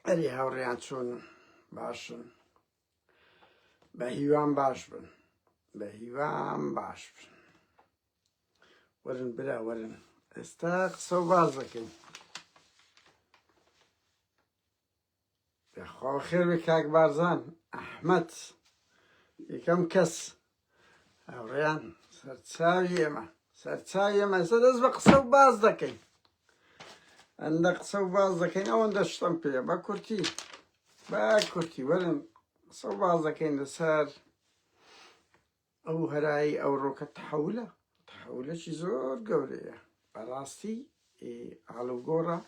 ئەری هاوڕێیان چۆن باشن بە هیوان باش بن بە هیوان باش بن وەرن برا وەرن ئێستا قسە و باز دەکەین خوا خێر بێ کاک بارزان ئەحمەد یەکەم کەس هاوڕێیان سەرچاوی ئێمە ئێستا دەست بە قسە و باز دەکەین ئەندە قسە و باز دەکەین ئەوەندە شتم پێ بە کورتی وەرن قسە و باز دەکەین لەسەر ئەو هەرایی ئەو ڕۆکە تەحەولەکی زۆر گەورەیە بەڕاستی ئاڵوگۆڕە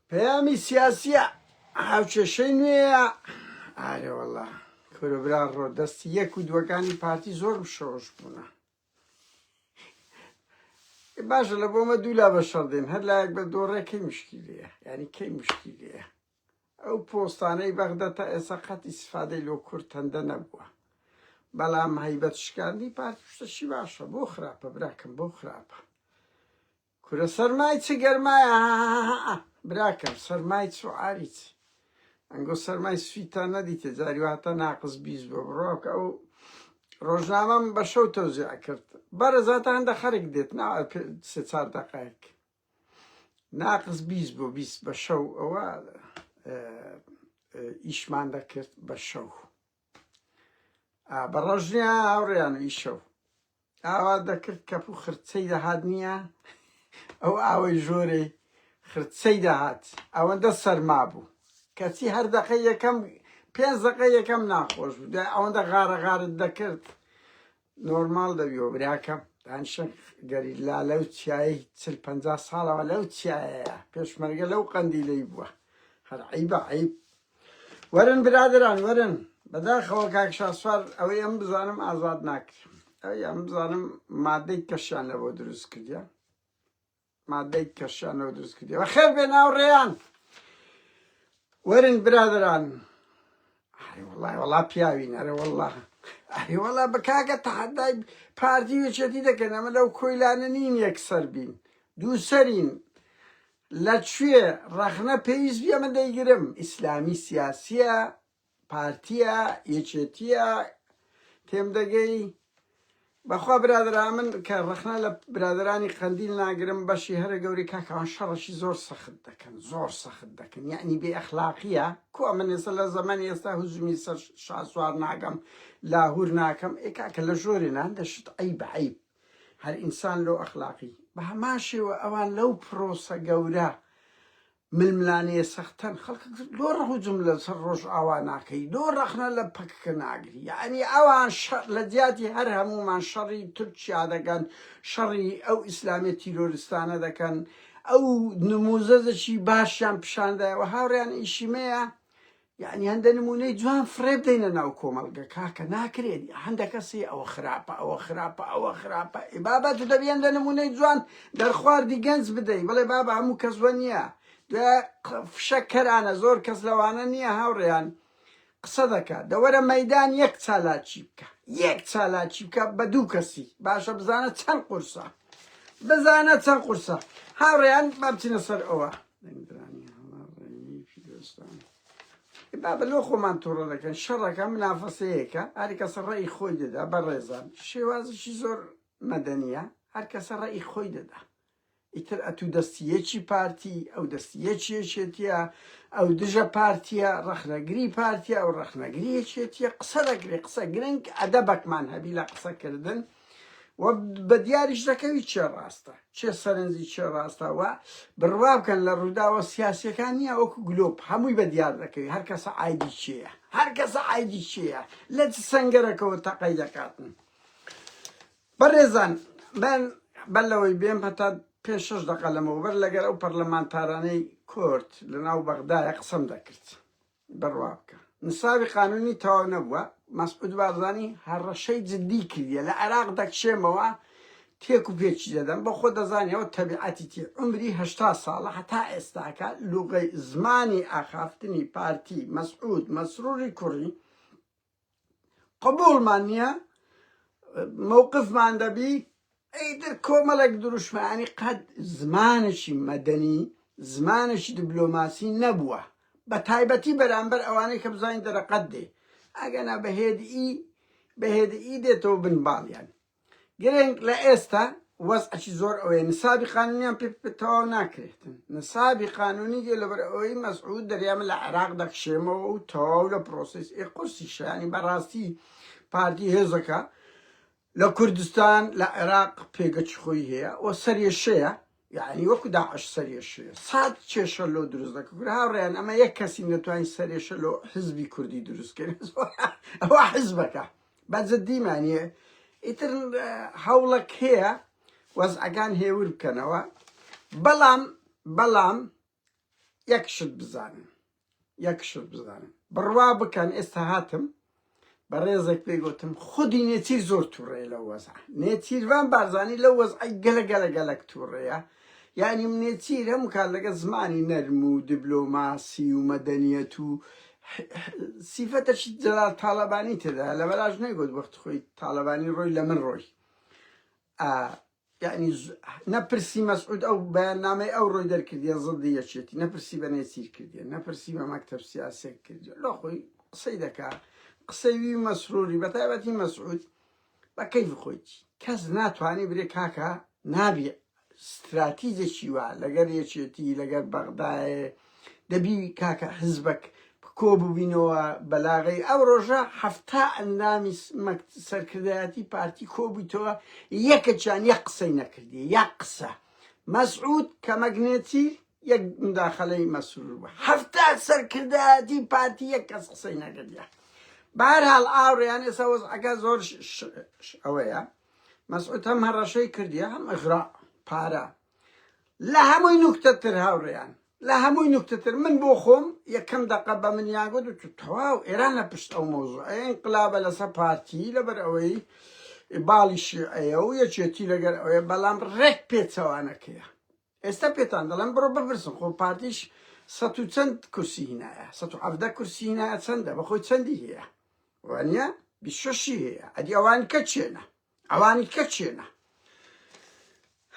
پەیامی سیاسیە هاوکێشەی نوێیە ئارێ وەڵڵا کورۆبرا ڕۆ دەستی یەک و دووەکانی پارتی زۆر شۆش بوونە باشە لە بۆمە دوولا بە شەڕدێن هەر لایەک بە دۆڕێ کەی مشکیلەیە یعنی کەی مشکیلەیە ئەو پۆستانەی بەغدەتە ئێستا قەت ئیسفادەی لۆ کورد هەندە نەبووە بەڵام هەیبەت شکاندی پارتی شتەشی باشە بۆ خراپە براکەم بۆ خراپە کورە سەرمای چ گەرمایە براکەم سەرمای چ عاری چ ئەنگۆ سەرمای سویتان نەدیتێ جاریواتە ناقز بیست بۆ بڕۆکە ئەو ڕۆژنامەم بە شەو تەوزیع کرد بەرەزاتە هەندە خەرێک دێت سێ چار دەقایق ناقز بیست بۆ بیست بە شەو ئەوە ئیشمان دەکرد بە شەو بە ڕۆژنیا هاوڕێیان ئیشەو ئاوا دەکرد کەپ و خرچەی دەهات نییە ئەو ئاوەی ژۆرەی خرچەی دەهات ئەوەندە سەرما بوو کەچی هەر دەقەی یەکەم 5 دقە یەکەم ناخۆش بوو ئەوەندە غارەغارت دەکرد نۆرمال دەبیەوە براکەم دانیشە گەریلا لەو چیایی 40-50 ساڵەوە لەو چیایەیە پێشمەرگە لەو قەندیلەی بووە هەر عیبە عیب وەرن برادران وەرن بەداخەوە کاک شاسوار ئەوەی ئەم بزانم ئازاد ناکرێ ئەوەی ئەم بزانم مادەی کەشیان لەبۆ دروست کردیە مادەی کەشیان لەبۆ دروست کردیە بە خێر بێ ناوڕێیان وەرن برادران وەڵا پیاوین ئەرە وەڵا وەڵا بە کاکە تەحەدای پارتی وێچێتی دەکەن ئەمە لەو کۆیلانە نین یەکسەر بین دووسەرین لەکوێ ڕەخنە پێویست بێ ئەمە دەیگرم ئیسلامی سیاسیە پارتیە یەکێتیە تێم دەگەی بەخوا برادرا من کە ڕەخنە لە برادرانی قەندیل ناگرم بەشی هەرە گەوری کاکەوان شەڕەشی زۆر سەخت دەکەن یعنی بێ ئەخلاقیە کۆ من ئێستا لە زەمانی ئێستا هوزومی سەر شاسوار ناگەم لاهور ناکەم کاکە لە ژۆرێنان دەشت عیب عیب هەر ئینسان لەو ئەخلاقی بە هەمان شێوە ئەوان لەو پرۆسە گەورە ململانەیە سەختەن خەڵک دۆ ڕەهوجم لەسەر ڕۆژ ئاوا ناکەی دۆ ڕەخنە لە پەکەکە ناگری یعنی ئەوان لە جیاتی هەر هەمومان شەڕی تورکیا دەکەن شەڕی ئەو ئیسلامی تیرۆریستانە دەکەن ئەو نموزەزەکی باشیان پیشاندایەوە هاوڕێیان ئیشیمەیە یعنی هەندە نمونەی جوان فڕێ بدەینە ناو کۆمەڵگە کاکە ناکرێت هەندە کەسی ئەوە خراپە بابەت دەبی هەندە نمونەی جوان دەرخواردی گەنج بدەی بڵێ بابە هەموو کەس وە نییە فشەکەرانە زۆر کەس لەوانە نییە هاوڕێیان قسە دەکات دەوەرە مەیدان یەک چالاکی بکە بە دوو کەسی باشە بزانە چەند قورسە هاوڕێیان با بچینە سەر ئەوە بابە لۆ خۆمان تۆڕە دەکەن شەڕەکە منافەسەیەکە هەر کەسە ڕێی خۆی دەدا بەڕێزان شێوازشی زۆر مەدەنیە هەر کەسە ڕێی خۆی دەدا ئیتر ئەتوو دەستیەکی پارتی ئەو دەستیەکی یەکێتیە ئەو دژە پارتیە ڕەخنەگری پارتیە ئەو ڕەخنەگری یەکێتیە قسە دەکرێت قسە گرنگ ئەدەبەکمان هەبی لە قسەکردن و بە دیاریش دەکەوی چێ ڕاستە چێ سەرنجی چێ ڕاستەوە بڕوا بکەن لە ڕووداوە سیاسیەکان نییە وەکو گلۆب هەمووی بە دیار دەکەوی هەر کەسە ئایدی چێیە لە چ سەنگەرەکەەوە تەقەی دەکاتن بەڕێزان من بەلەوەی بێم هەتا 5-6 دقە لەمەوبەر لەگەر ئەو پەرلەمانتارانەی کورد لەناو بەغدایە قسەم دەکرد بڕوا بکە نسابی قانونی تەواو نەبووە مەسعود بارزانی هەڕەشەی جدی کردیە لە عێراق دەکشێمەوە تێک و پێچی دەدەم بە خۆ دەزانیەوە تەبیعەتی تی عمری 80 ساڵە هەتا ئێستاکە لوغەی زمانی ئاخافتنی پارتی مەسعود مەسرووری کوڕی قبوڵمان نییە مووقفمان دەبی ئەیتر کۆمەڵێک دروشمانی قەت زمانێکی مەدەنی زمانێکی دیبلۆماسی نەبووە بە تایبەتی بەرامبەر ئەوانەی کە بزانین دەرەقەت دێ ئەگەنا بەهێدئی دێتەوە بنباڵیان گرنگ لە ئێستا وەزعی زۆر ئەوەیە نسابی قانونیان تەواو ناکرێتن نسابی قانونی دێ لەبەر ئەوەی مەسعود دەریامە لە عێراق دەکشێمەوە و تەواو لە پرۆسەسی قورسی شانی بەڕاستی پارتی هێزەکە لە کوردستان لە عێراق پێگەچ خۆی هەیە و سەرێشەیە یعنی وەکو داعش سەرێشەیە سات کێشە لۆ دروست دەکە هاوڕێیان ئەمە یەک کەسی نەتوانین سەرێشە لۆ حزبی کوردی دروستکردن ئەوە حزبەکە بەجددی مانیە ئیتر هەوڵەک هەیە وەزعەکان هێور بکەنەوە بەڵام یەک شت بزانن بڕوا بکەن ئێستا هاتم بە ڕێزێک پێگوتم خودی نێچیر زۆر تووڕێ لە وەزع نێچیروان بارزانانی لە وەزعی گەلەگەلەگەلک تووڕێیە یعنی نێچیر هەموو کار لەگە زمانی نەرم و دیبلۆماسی و مەدەنیەت و سیفەتەشی جەلال تاالبانی تێدا لە بەلاژ نەیگوت وەخت خۆی تاالبانی ڕۆی لە من ڕۆی یعنی نەپرسی مەسعود ئەو بەیاننامەی ئەو ڕۆی دەرکردیە زڵدی یەکێتی نەپرسی بە نێچیر کردیە نەپرسی بە مەکتەب سیاسێک کردیە لە خۆی قسەی دەکات قسەوی مەسروری بە تایبەتی مەسعود بە کەیف خۆیتی کەس ناتوانێ برێ کاکە نابێ استراتیجێکی وە لەگەر یەکێتی لەگەر بەغدایە دەبی کاکە حزبەک کۆ ببینەوە بەلاغەی ئەو ڕۆژە هەفتا ئەندامی سەرکردایەتی پارتی کۆبوویتەوە یەکەچیان یەک قسەی نەکردی یەک قسە مەسعود کە مەگنێتی یەک مداخەلەی مەسرور بووە هەفتا سەرکردایەتی پارتی یەک کەس قسەی نەکردیە بەهەرحاڵ ئاوڕێیان ئێستا وەزعەکە زۆر ئەوەیە مەسعود هەم هەڕەشەی کردیە هەم ئەغرا پارە لە هەمووی نوکتەتر هاوڕێیان لە هەمووی نوکتەتر من بۆ خۆم یەکەم دەقە بە منیان گوت تەواو ئێران لە پشت ئەو مۆزوع ئینقلابە لەسەر پارتی لەبەر ئەوەی باڵی شیعەیە و یەکێتی لەگەر ئەوەیە بەڵام ڕێک پێچەوانەکەیە ئێستا پێتان دەڵێن بڕۆ بپرسن خۆ پارتیش سەد و چەند کورسی هینایە 117 کورسی هینایە چەندە بەخۆی چەندی هەیە وانە 26 هەیە ئەدی ئەوانی کە چێنە ئەوانی کە چێنە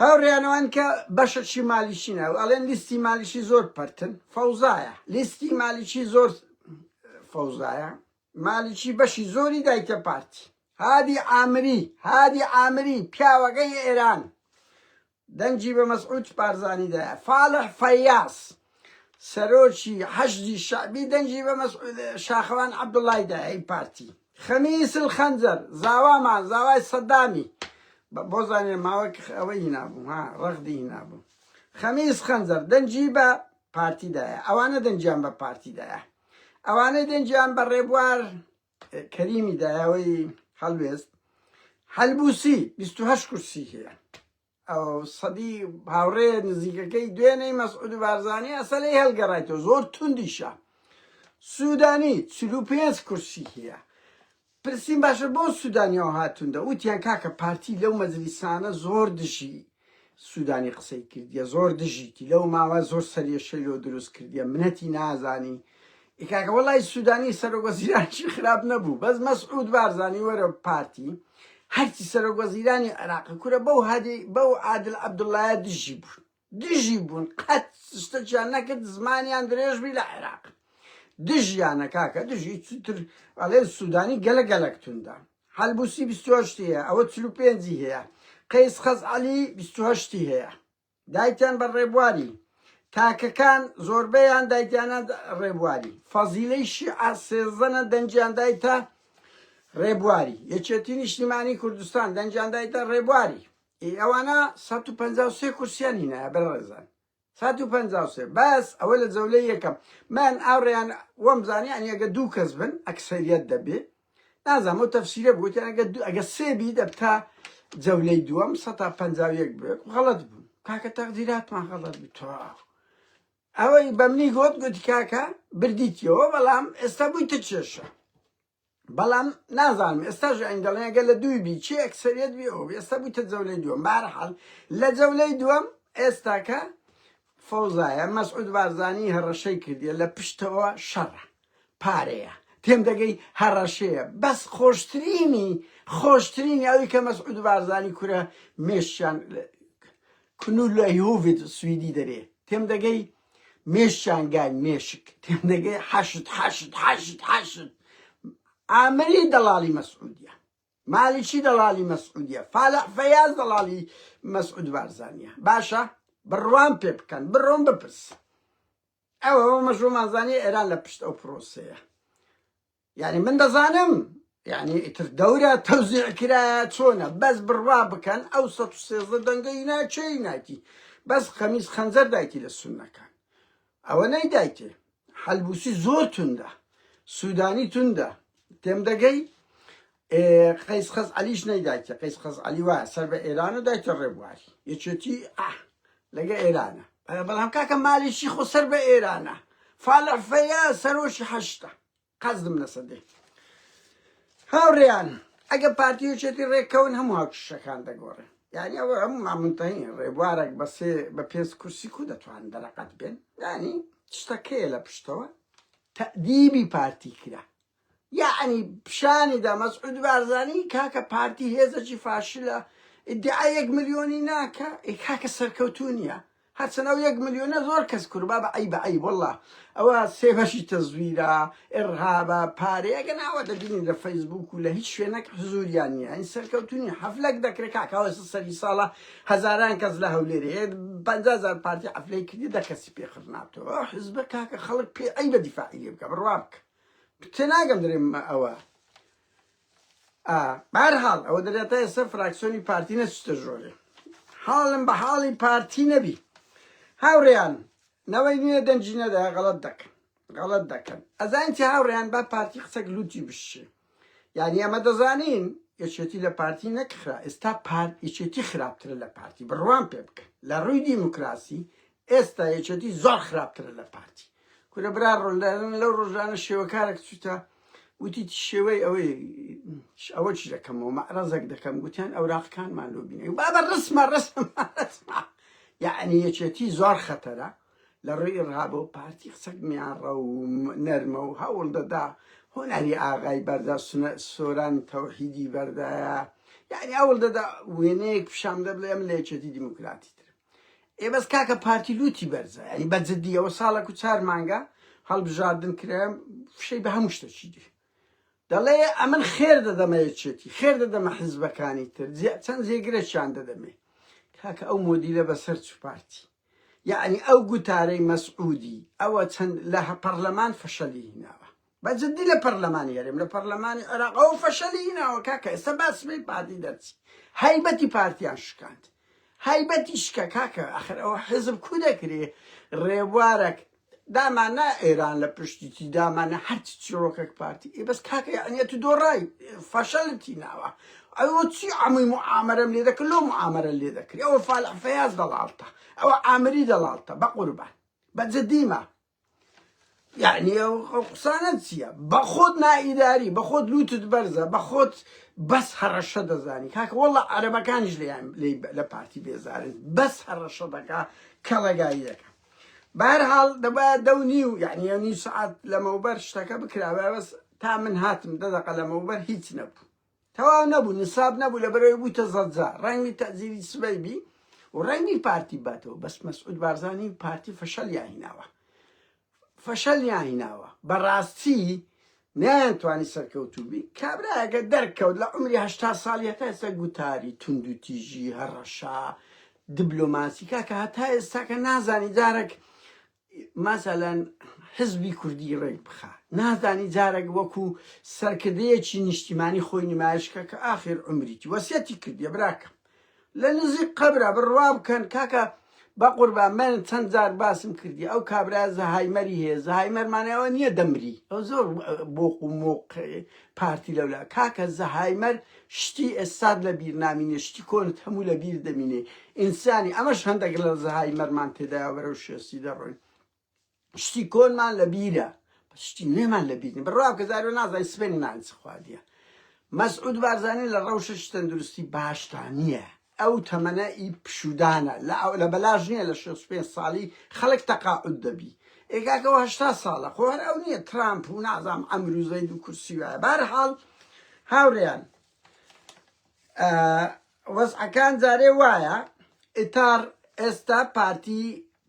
هاوڕێیانەوان کە بەشەکی مالیشی ناو ئەڵێن لیستی مالیشی زۆر پەرتن فەوزایە لیستی مالیشی زۆر فەوزایە مالیشی بەشی زۆری دایتە پارتی هادی عامری پیاوەگەی ئێران دەنجی بە مەسعود بارزانیدایە فالح فەیاس سەرۆکی حەشدی شعبی دەنجی بە شاخەوان عەبدوڵڵایدایە پارتی خەمیس الخەنجەر زاوامان زاوای سەدامی بۆ زانێ ماوەک ئەوەی هینابوو ڕەغدی هینابوو خەمیس خەنجەر دەنجی بە پارتیدایە ئەوانە دەنجیان بە پارتیدایە ئەوانەی دەنجیان بە ڕێبوار کەریمیدایەوەی هەڵوێست هەلبوسی 28 کورسی هەیە ئەو سەدی هاوڕێ نزیکەکەی دوێنەی مەسعود بارزانی ئەسەلەی هەڵگەڕایتەوە زۆر توندیشە سوودانی 45 کورسی هەیە پرسیم باشە بۆ سوودانیەوە هاتووندا وتیان کاکە پارتی لەو مەجلیسانە زۆر دژی سوودانی قسەی کردیە زۆر دژیتی لەو ماوە زۆر سەرێشەی لۆ دروست کردیە منەتی نازانی کاکە وەڵای سوودانی سەرۆکوەزیرانیشی خراپ نەبوو بەس مەسعود بارزانی وەرە پارتی هەرچی سەرۆکوەزیرانی عێراق کورە بەو عادل عەبدوڵڵایە دژی بوون قەت شتێکیان نەکرد زمانیان درێژبی لە عێراق دژیانە کاکە دژی تر ئەڵێ سوودانی گەلەگەلەک توندا هەلبوسی 28 هەیە ئەوە 45 هەیە قەیس خەزعەلی 28 هەیە دایتیان بە ڕێبواری تاکەکان زۆربەیان دایتیانە ڕێبواری فەزیلەی شیعە 13 دەنجیان دایتە ڕێبواری یەکێتی نیشتیمانی کوردستان دەنجیان دایتە ڕێبواری ئەوانە 153 کورسیان هینایە بەڕێزان 153 بەس ئەوە لە جەولەی یەکەم من ئاوڕێیان وەمزانی ئەنی ئەگە دوو کەس بن ئەکسەریەت دەبێ نازانم ئەو تەفسیرە بگوتیان ئەگە سێبی دەبتا جەولەی دووەم 151 بێت غەڵەت بوو کاکە تەقدیراتمان غەڵەت بوو تەواو ئەوەی بە منی گوتی کاکە بردیتیەوە بەڵام ئێستا بوویتە کێشە بەڵام نازانم ئێستاژ ئەنگەڵێن ئەگە لە دووی بی چی ئەکسەریەت بێەوە ئێستا بوویتە جەولەی دووەم بەهەرحاڵ لە جەولەی دووەم ئێستاکە فەوزایە مەسعود بارزانی هەڕەشەی کردیە لە پشتەوە شەڕە پارەیە تێم دەگەی هەڕەشەیە بەس خۆشترینی ئەوەی کە مەسعود بارزانی کورە مێشیان کنول لە هیوڤید سویدی دەرێ تێم دەگەی مێشیان گای مێشک تێم دەگەی حەشت ئامری دەڵاڵی مەسعودیە مالیکی دەڵاڵی مەسعودیە فالح فەیاز دەڵاڵی مەسعود بارزانیە باشە بڕوان پێ بکەن بڕۆم بپرس ئەوە مەژوو مازانی ئێران لە پشت ئەو پرۆسەیە یعنی من دەزانم یعنی ئیتر دەورە تەوزیع کرایە چۆنە بەس بڕوا بکەن ئەو 113 دەنگەی ناچێی ناتی بەس خەمیس خەنجەر دایتی لە سونەکان ئەوە نەیدایتێ حەلبوسی زۆر توندە سوودانی توندە تێم دەگەی قەیس خەز عەلیش نەیدایتێ قەیس خەز عەلی وایە سەر بە ئێران و دایتە ڕێبواری یەکێتی لەگە ئێرانە بەڵام کاکە مالیشی خۆ سەر بە ئێرانە فالح فەیاز سەرۆشی حەشتە قەزدم لەسەر دێ هاوڕێیان ئەگە پارتی وچێتی ڕێکەون هەموو هاوکشەکان دەگۆڕێن یعنی ئەوە هەموو مامونتەین ڕێبوارێک بە پێنج کورسی کو دەتوانن دەرەقەت بێن یعنی شتەکەیە لە پشتەوە تەدیبی پارتی کرا یعنی پیشانیدا مەسعود بارزانی کاکە پارتی هێزەکی فاشلە ئیدعای 1 ملیۆنی ناکە کاکە سەرکەوتوو نییە هەرچەنە 1 ملیۆنە زۆر کەس کوربا بە عەی وەڵڵا ئەوە سێ بەشی تەزویرە ئێرهابە پارەیە ئەگە ناوە دەبینی لە فەیسبوک و لە هیچ شوێنەک حزوریان نییە ئەین سەرکەوتوونی حەفلەک دەکرێت کاکەوە سەری ساڵە هەزاران کەس لە هەولێرە 50,000 پارتی حەفلەی کردی دە کەسی پێخڕ نابتەوە حزبە کاکە خەڵک پێ ئەی بە دیفاعی لێ بکە بڕوا بکە تێناگەم درێم ئەوە بەهەرحاڵ ئەوە دەرێتە ئێستا فراکسیۆنی پارتی نەچتە ژۆرێ حاڵم بە حاڵی پارتی نەبی هاوڕێیان نەوەی نوێ دەنجی نەدای غەڵەت دەکەن ئەزانتی هاوڕێیان با پارتی قسەک لوتی بشێ یعنی ئەمە دەزانین یەکێتی لە پارتی نەکخرا ئێستا یەکێتی خراپترە لە پارتی بڕوان پێ بکەن لە ڕووی دیموکراسی ئێستا یەکێتی زۆر خراپترە لە پارتی کورە برا ڕۆڵدارن لەو ڕۆژانە شێوەکارێک چوتە وتی شێوەی ئەوە چی دەکەمەوە مەعرەزێک دەکەم گوتیان ئەوراقەکانمان لۆ بینێ بابە ڕسمە یعنی یەکێتی زۆر خەتەرە لە ڕووی ڕابە و پارتی قسەک میانڕە و نەرمە و هەوڵ دەدا هۆناری ئاغای بەردا سۆران تەوحیدی بەردایە یعنی هەوڵ دەدا وێنەیەک پیشام دەبڵێ ئەم لە یەکێتی دیموکراتی تر بەس کاکە پارتی لوتی بەرزە ینی بەجددیەوە ساڵێک و 4 مانگە هەڵبژاردن کرایە فشەی بە هەموو شتێکی دی دەڵێ ئەمن خێر دەدەمە یەکێتی خێر دەدەمە حیزبەکانی تر چەند جێگرەشیان دەدەمێ کاکە ئەو مۆدیلە بەسەر چ پارتی یعنی ئەو گوتارەی مەسعودی ئەوە چەند لە پەرلەمان فەشەلی هیناوە بەجددی لە پەرلەمانی هەرێم لە پەرلەمانی عێراق ئەو فەشەلی هیناوە کاکە ئێستا باسمەی پارتی دەرچی هەیبەتی پارتیان شکاند هەیبەتی شکە کاکە ئەخر ئەوە حزب کو دەکرێ ڕێبوارێک دامانە ئێران لە پشتیتی دامانە هەرچی چیرۆکێک پارتی بەس کاکە یعنی تو دۆڕای فەشەلتی ناوە ئەوە چی ئەمووی معامەرەم لێ دەکرد لۆ معامەرە لێ دەکرێت ئەوە فالح فەیاز دەڵالتە ئەوە ئامری دەڵالتە بە قوربان بەجددیمە یعنی ئەو قسانە چییە بە خۆت نائیداری بە خۆت لوتت بەرزە بە خۆت بەس هەڕەشە دەزانی کاکە وەڵڵا عەرەبەکانیش لە پارتی بێزارن بەس هەڕەشە دەکا کەڵەگایی دەکە بەهەرحاڵ دەبایە 2:30 یعنی 1 سعات لەمەوبەر شتەکە بکراوە بەس تا من هاتم 10 دقە لەمەوبەر هیچ نەبوو تەواو نەبوو نساب نەبوو لەبەرەوەی بووتە زەجا ڕەنگی تەزیری سبەی بی و ڕەنگی پارتی باتەوە بەس مەسعود بارزانی پارتی فەشەلیان هیناوە بەڕاستی نەیانتوانی سەرکەوتوو بی کابرایەکە دەرکەوت لە عمری 80 ساڵی هەتا ئێستا گوتاری تونند و تیژی هەڕەشا دیبلۆماسی کاکە هەتا ئێستا کە نازانی جارێک مەسەلەن حزبی کوردی ڕێک بخە نازانی جارێک وەکو سەرکردەیەکی نیشتیمانی خۆی نمایشکە کە ئاخر عمریتی وەسیەتی کردیە براکەم لە نزیک قەبرە بڕوا بکەن کاکە بە قوربان من چەند جار باسم کردی ئەو کابرا زەهایمەری هەیە زەهایمەرمانەوە نییە دەمری ئەو زۆر بۆق و مۆق پارتی لەولا کاکە زەهایمەر شتی ئێستاد لە بیر نامینێ شتی کۆنت هەموو لە بیر دەمینێ ئینسانی ئەمەش هەندێک لە زەهایمەرمان تێدایە بەرەو شێستی دەڕۆین شتی کۆنمان لە بیرە شتی نوێمان لە بیرنی بڕوا بکە زارۆ نازای سبێنی نانچ خوادیە مەسعود بارزانی لە ڕەوشە تەندروستی باشتا نییە ئەو تەمەنە ئی پشودانە لە بەلاژ نییە لە 65 ساڵی خەڵک تەقاعود دەبی ئێکاکەەوە 80 ساڵە خۆهر ئەو نییە ترامپ و نازام ئەمروزەید و کورسی وایە بەرحاڵ هاوڕێیان وەزعەکان جارێ وایە ئیتار ئێستا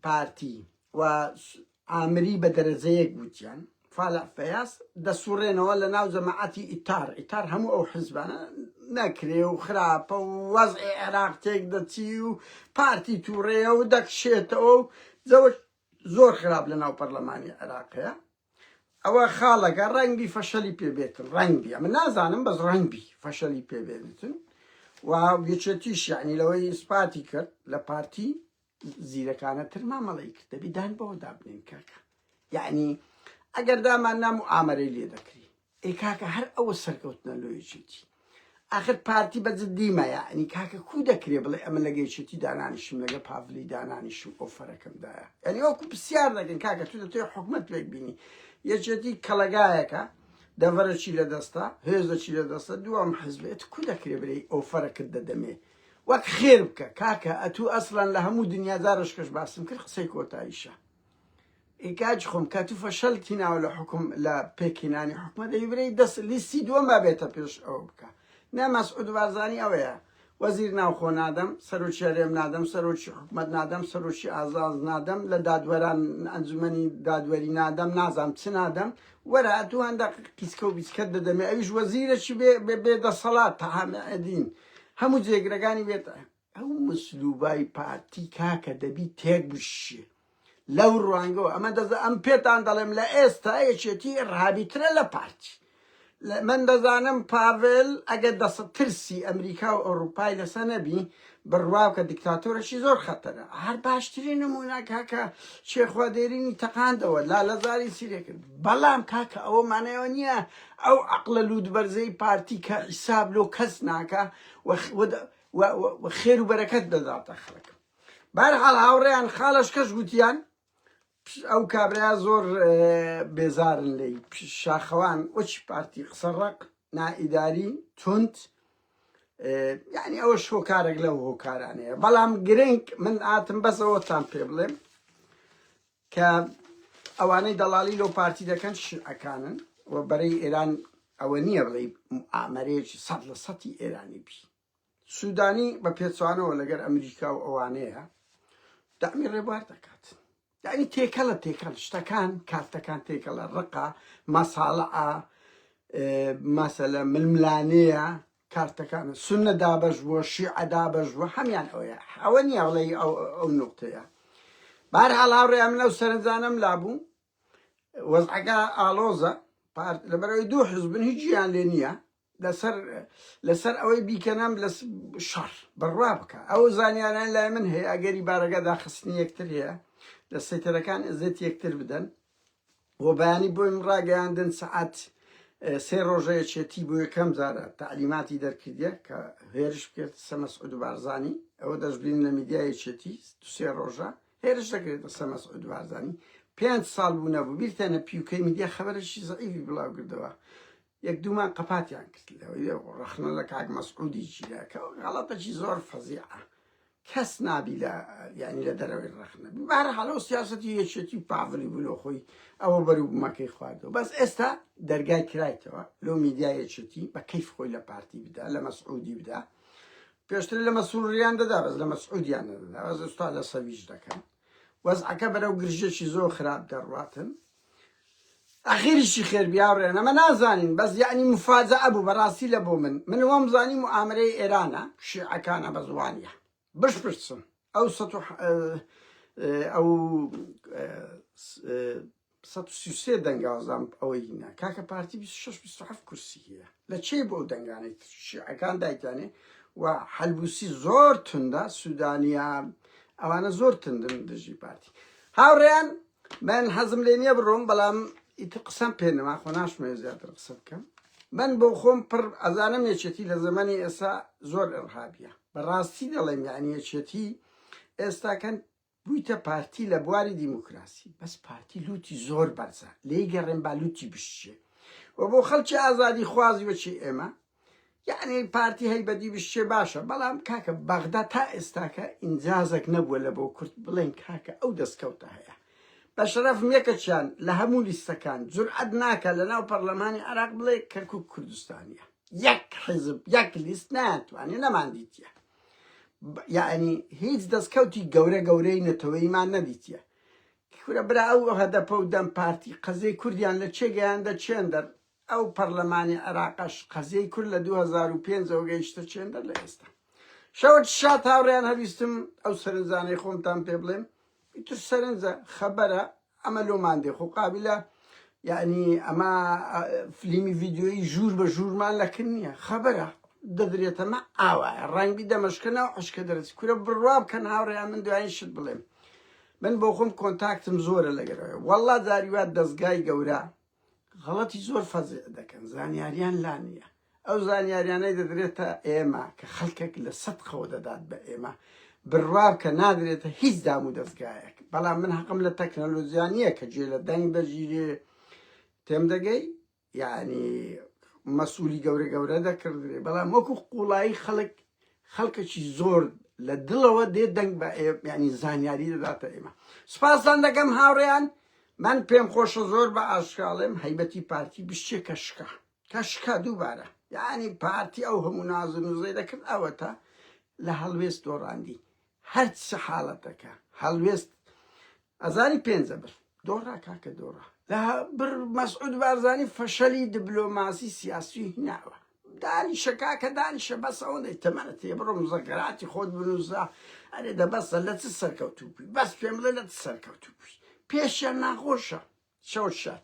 پارتی و ئامری بە دەرەجەیەک گوتیان فالە فەیاس دەسوڕێنەوە لە ناو جەماعەتی ئیتار هەموو ئەو حزبانە نەکرێ و خراپە و وەزعی عێراق تێک دەچی و پارتی تووڕێە و دەکشێتەوە و زۆر خراپ لە ناو پەرلەمانی عێراقەیە ئەوە خاڵەکە ڕەنگبی فەشەلی پێبێتن ڕەنگبی ئەمە نازانم بەس ڕەنگبی فەشەلی پێبێتن و یەکێتیش یعنی لەوەی ئیسپاتی کرد لە پارتی زیرەکانە تر مامەڵی کرد دەبی دان بەوە دابنین کاکە یعنی ئەگەر دامان نام و ئامەرەی لێ دەکری ئەی کاکە هەر ئەوە سەرکەوتنە لۆیەکێتی آخر پارتی بەجددیمە یعنی کاکە کو دەکرێ بڵێ ئەمە لە گەیشتی دانانیشم لەگە پاڤلی دانانیشم ئۆفەرەکەمدایە یعنی وەکو پرسیار دەکەن کاکە تو دەتوێت حکومەت پێک بینی یەکێتی کەڵەگایەکە دەڤەرەکی لە دەستا هێزەکی لە دەستە دووەم حزبێت کو دەکرێ برێ ئۆفەرەکرد دەدەمێ وەک خێر بکە کاکە ئەتوو ئەسڵەن لە هەموو دنیا زارشکەش باسم کرد قسەی کۆتاییشە ئیکاج خۆم کە تو فەشەلتی ناوە لە حکوم لە پێکهێنانی حکومەت دەیبرەی دەست لیستی دووەمە بێتە پێش ئەوە بکە نە مەسعود بارزانی ئەوەیە وەزیر ناوخۆ نادەم سەرۆکی هەرێم نادەم سەرۆکی حکومەت نادەم سەرۆکی ئازاز نادەم لە دادوەران ئەنجومەنی دادوەری نادەم نازام چ نادەم وەرە ئەتوو هەندە قیسکە و بیسکەت دەدەمێ ئەویش وەزیرەکی بێدەسەڵات تەهامەدین هەموو جێگرەکانی بێتە ئەو مسلوبای پارتی کاکە دەبی تێک بشێ لەو ڕوانگەوە ئەمە ئەم پێتان دەڵێم لە ئێستا یەکێتی ڕابیترە لە پارتی من دەزانم پاڤل ئەگەر دەسە ترسی ئەمریکا و ئەوروپای لەسە نەبی بڕواو کە دیکتاتۆرەشی زۆر خەتەرە هەر باشترین نمونە کاکە شێخوادێرینی تەقاندەوە لالەزاری سیرێ کرد بەڵام کاکە ئەوە مانەوە نییە ئەو عەقڵە لوودبەرزەی پارتی کە حیساب لۆ کەس ناکە خێر و بەرەکەت دەداتە خەڵک بەرحاڵ هاوڕێیان خاڵەش کەش گوتیان ئەو کابرا زۆر بێزارن لی شاخەوان وەچی پارتی قسەڕق نائیداری تونت یعنی ئەوە شۆکارێک لەو هۆکارانەیە بەڵام گرنگ من ئاتم بەسەوەتان پێ بڵێم کە ئەوانەی دەڵالی لەو پارتی دەکەن شیعەکانن و بەرەی ئێران ئەوە نییە بڵێ ئامەرەیەکی 100% ئێرانی بی سوودانی بە پێچوانەوە لەگەر ئەمریکا و ئەوانەیە دامی ڕێبوار دەکات یعنی تێکەڵە شتەکان کارتەکان تێکەڵە ڕقە مەساڵەعە مەسەلە ململانەیە کارتەکانە سونە دابەش بووە شیعە دابەش بووە هەمیان ئەوە نییە بڵێ ئەو نوقتەیە بەرحاڵ هاوڕێیان من ئەو سەرنجانەم لابوو وەزعەکە ئاڵۆزە لەبەرەوەی دوو حزبن هیچ گیان لێ نییە لەسەر ئەوەی بیکەنم لە شەڕ بڕوا بکە ئەو زانیاران لای من هەیە ئەگەری بارەگەدا خستنی یەکتر هەیە لە سەیتەرەکان ئەزێت یەکتر بدەن بۆ بەیانی بۆی من ڕاگەیاندن سەعات 3 ڕۆژەیەکێتی بۆ یەکەم جارە تعلیماتی دەرکردە کە هێرش بکرد سەمەسعود بارزانی ئەوە دەشبین لە میدیایەکێتی 3 ڕۆژە هێرش دەکرێتە سەمەسعود بارزانی 5 ساڵ بوو نەبوو بیرتەنە پیوکەی میدیا خەبەرەشی زەعیفی بڵاو کردەوە یەک دوومان قەپاتیان کرد لەوەی ڕەخنە لە کاک مەسعودی چیدا کە غەڵەتێکی زۆر فەزیعە کەس نابی لە یعنی لە دەرەوەی ڕەخنە بەهەرحاڵ ئەو سیاسەتی یەکێتی پاڤلی بوو لە خۆی ئەوە بەروو بمەکەی خواردەوە بەس ئێستا دەرگای کرایتەوە لەو میدیا یەکێتی بە کەیف خۆی لە پارتی بدا لە مەسعودی بدا پێشتر لە مەسعودیان دەدا بەس لە مەسعودیان نەدەدا بەس ئێستا لە سەویش دەکەن وەزعەکە بەرەو گرژێکی زۆر خراپ دەڕواتن ئەخیریشی خێربیاوڕێن ئەمە نازانین بەس یعنی مفاجەعە بوو بەڕاستی لە بۆ من وەم زانی موامرەی ئێرانە شیعەکانە بە زوانیە بشپرسن ئەو 133 دەنگازام ئەوەی هینە کاکە پارتی 26 کورسی هەیە لە چێ بۆ دەنگانەی شیعەکان دایتانێ و هەلبوسی زۆر توندە سوودانیا ئەوانە زۆر تندن دژی پارتی هاوڕێیان من حەزم لێ نییە بڕۆم بەڵام ئیتر قسەم پێ نەما خۆ ناشمێ زیاتر قسە بکەم من بۆ خۆم پڕ ئەزانم یەکێتی لە زەمانی ئێستا زۆر ئەرهابیە بەڕاستی دەڵێم یعنی یەکێتی ئێستاکەن بوویتە پارتی لە بواری دیموکراسی بەس پارتی لوتی زۆر بەرزە لێی گەڕێن با لوتی بشتێ و بۆ خەڵکی ئازادی خوازی وەچی ئێمە یعنی پارتی هەیبەدی بشتێ باشە بەڵام کاکە بەغدا تا ئێستاکە ئینجازێک نەبووە لە بۆ کورد بڵێن کاکە ئەو دەستکەوتە هەیە بەشەرەف یەکەچیان لە هەموو لیستەکان جورئەت ناکە لەناو پەرلەمانی عێراق بڵێ کەرکووک کوردستانیە. یەک حیزب یەک لیست ناتوانێت نەمان دیتیە. یعنی هیچ دەستکەوتی گەورەی نەتەوەیمان نەدیتیە. کورە برا ئەو هەدەپە و دەم پارتی قەزەی کوردیان لە چێگەیاندا چێندەر ئەو پەرلەمانی عێراقەش قەزەی کورد لە 2005 گەیشتە چێندەر لە ئێستا. شەوت شات هاوڕێیان هەویستم ئەو سەرنجانەی خۆمتان پێ بڵێم ئیتر سەرنجە خەبەرە ئەمە لۆمان دێ خۆ قابلە یعنی ئەمە فلیمی ڤیدیۆیی ژوور بە ژوورمان لەکرد نییە خەبەرە دەدرێتەمە ئاوایە ڕەنگبی دەمەشکەنەوە عشکە دەرەچی کورە بڕوا بکەن هاوڕێیان من دوایین شت بڵێم من بۆ خۆم کۆنتاکتم زۆرە لەگەرەوە وەڵڵا جاریوات دەستگای گەورە غەڵەتی زۆر فەزێ دەکەن زانیاریان لا نییە ئەو زانیاریانەی دەدرێتە ئێمە کە خەڵکێک لە سەد خەوە دەدات بە ئێمە بڕواب کە نادرێتە هیچ دام و دەستگایەک بەڵام من حەقم لە تەکنەلۆژیانیە کە گوێ لە دەنگ بەرژیرێ تێم دەگەی یعنی مەسئولی گەورە دەکردێ بەڵام وەکو قوڵایی خەڵکێکی زۆر لە دڵەوە دێ دەنگ بە ینی زانیاری دەداتە ئێمە سوپاسان دەکەم هاوڕێیان من پێم خۆشە زۆر بە ئاشکاڵێم هەیبەتی پارتی بشتێ کەشکە دووبارە یعنی پارتی ئەو هەموو نازن و زەی دەکرد ئەوەتە لە هەڵوێست دۆڕاندی هەر چ حاڵەتەکە هەڵوێست ئەزانی پێنجە بر دۆڕا کاکە دۆڕا لە بر مەسعود بارزانی فەشەلی دیبلۆماسی سیاسی هیناوە دانیشە کاکە دانیشە بەس ئەوەندەی تەمەنە تێ بڕۆ مزەکەراتی خۆت بنووسە ئەرێ دەبەستە لە چ سەرکەوتوبووی بەس پێم بڵێ لە چ سەرکەوتوبووی پێشیان ناخۆشە شەوت شات